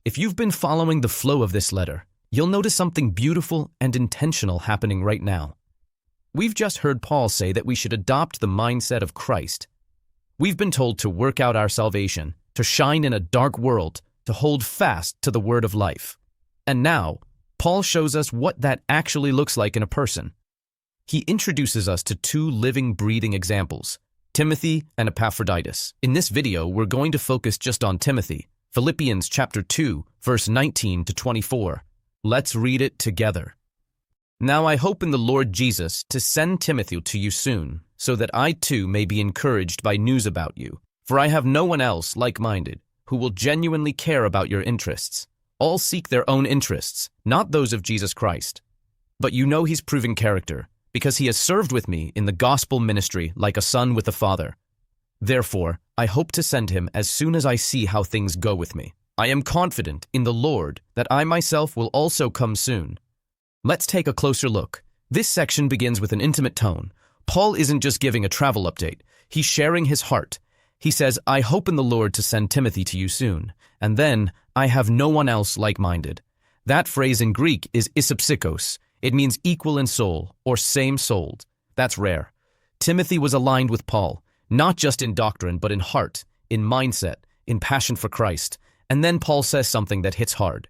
If you've been following the flow of this letter, you'll notice something beautiful and intentional happening right now. We've just heard Paul say that we should adopt the mindset of Christ. We've been told to work out our salvation, to shine in a dark world, to hold fast to the word of life. And now, Paul shows us what that actually looks like in a person. He introduces us to two living, breathing examples, Timothy and Epaphroditus. In this video, we're going to focus just on Timothy. Philippians chapter 2, verse 19 to 24. Let's read it together. Now I hope in the Lord Jesus to send Timothy to you soon, so that I too may be encouraged by news about you. For I have no one else like-minded, who will genuinely care about your interests. All seek their own interests, not those of Jesus Christ. But you know he's proven character, because he has served with me in the gospel ministry like a son with a father. Therefore, I hope to send him as soon as I see how things go with me. I am confident in the Lord that I myself will also come soon. Let's take a closer look. This section begins with an intimate tone. Paul isn't just giving a travel update. He's sharing his heart. He says, I hope in the Lord to send Timothy to you soon. And then, I have no one else like-minded. That phrase in Greek is isopsychos. It means equal in soul or same-souled. That's rare. Timothy was aligned with Paul, not just in doctrine, but in heart, in mindset, in passion for Christ. And then Paul says something that hits hard.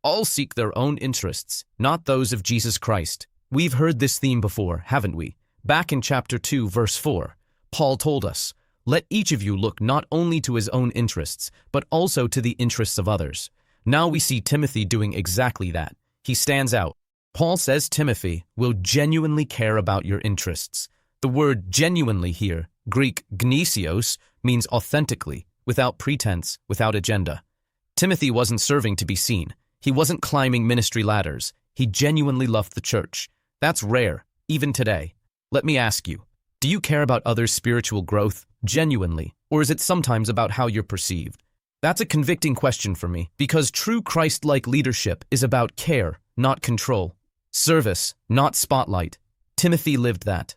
All seek their own interests, not those of Jesus Christ. We've heard this theme before, haven't we? Back in chapter 2, verse 4, Paul told us, let each of you look not only to his own interests, but also to the interests of others. Now we see Timothy doing exactly that. He stands out. Paul says Timothy will genuinely care about your interests. The word genuinely here, Greek gnesios, means authentically, without pretense, without agenda. Timothy wasn't serving to be seen. He wasn't climbing ministry ladders. He genuinely loved the church. That's rare, even today. Let me ask you, do you care about others' spiritual growth, genuinely, or is it sometimes about how you're perceived? That's a convicting question for me, because true Christ-like leadership is about care, not control. Service, not spotlight. Timothy lived that.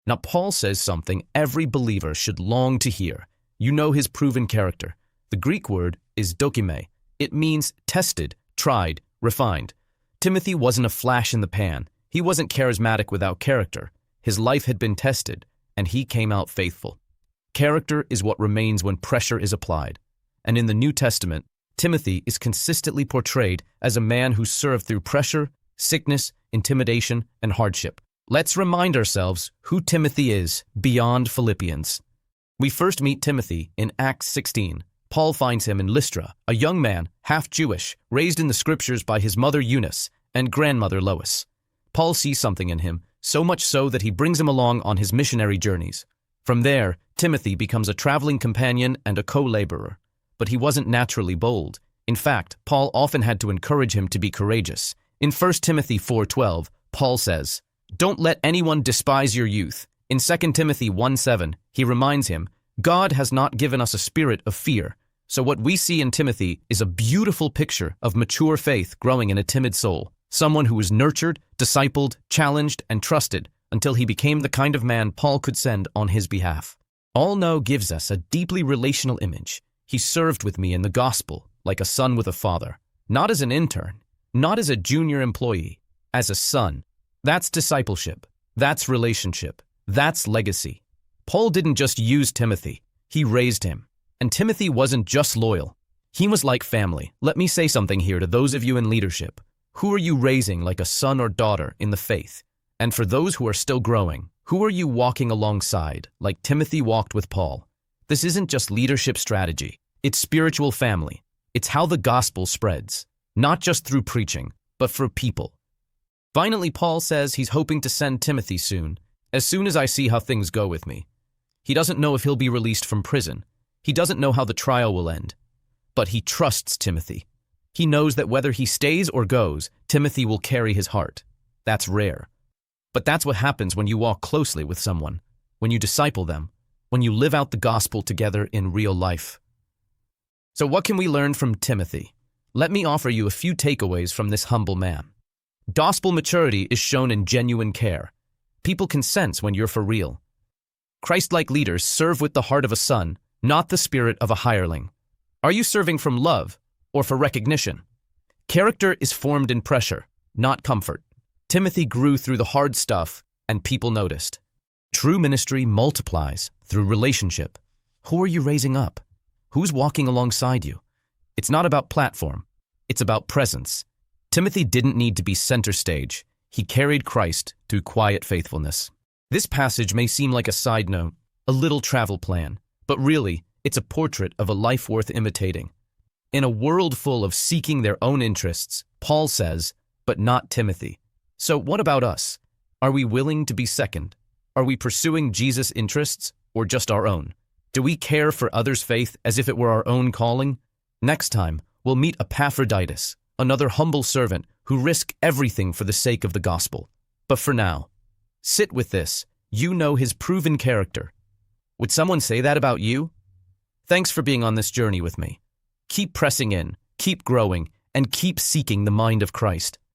Now Paul says something every believer should long to hear. You know his proven character. The Greek word is dokime. It means tested, tried, refined. Timothy wasn't a flash in the pan. He wasn't charismatic without character. His life had been tested, and he came out faithful. Character is what remains when pressure is applied. And in the New Testament, Timothy is consistently portrayed as a man who served through pressure, sickness, intimidation, and hardship. Let's remind ourselves who Timothy is beyond Philippians. We first meet Timothy in Acts 16. Paul finds him in Lystra, a young man, half Jewish, raised in the scriptures by his mother Eunice and grandmother Lois. Paul sees something in him, so much so that he brings him along on his missionary journeys. From there, Timothy becomes a traveling companion and a co-laborer. But he wasn't naturally bold. In fact, Paul often had to encourage him to be courageous. In 1 Timothy 4:12, Paul says, don't let anyone despise your youth. In 2 Timothy 1:7, he reminds him, God has not given us a spirit of fear. So what we see in Timothy is a beautiful picture of mature faith growing in a timid soul, someone who was nurtured, discipled, challenged, and trusted until he became the kind of man Paul could send on his behalf. All know gives us a deeply relational image. He served with me in the gospel like a son with a father, not as an intern, not as a junior employee, as a son. That's discipleship. That's relationship. That's legacy. Paul didn't just use Timothy. He raised him. And Timothy wasn't just loyal. He was like family. Let me say something here to those of you in leadership. Who are you raising like a son or daughter in the faith? And for those who are still growing, who are you walking alongside like Timothy walked with Paul? This isn't just leadership strategy. It's spiritual family. It's how the gospel spreads, not just through preaching, but for people. Finally, Paul says he's hoping to send Timothy soon as I see how things go with me. He doesn't know if he'll be released from prison. He doesn't know how the trial will end. But he trusts Timothy. He knows that whether he stays or goes, Timothy will carry his heart. That's rare. But that's what happens when you walk closely with someone, when you disciple them, when you live out the gospel together in real life. So what can we learn from Timothy? Let me offer you a few takeaways from this humble man. Gospel maturity is shown in genuine care. People can sense when you're for real. Christ-like leaders serve with the heart of a son, not the spirit of a hireling. Are you serving from love, or for recognition. Character is formed in pressure, not comfort. Timothy grew through the hard stuff, and people noticed. True ministry multiplies through relationship. Who are you raising up? Who's walking alongside you? It's not about platform. It's about presence. Timothy didn't need to be center stage. He carried Christ through quiet faithfulness. This passage may seem like a side note, a little travel plan, but really, it's a portrait of a life worth imitating. In a world full of seeking their own interests, Paul says, but not Timothy. So what about us? Are we willing to be second? Are we pursuing Jesus' interests or just our own? Do we care for others' faith as if it were our own calling? Next time, we'll meet Epaphroditus, another humble servant who risked everything for the sake of the gospel. But for now, sit with this. You know his proven character. Would someone say that about you? Thanks for being on this journey with me. Keep pressing in, keep growing, and keep seeking the mind of Christ.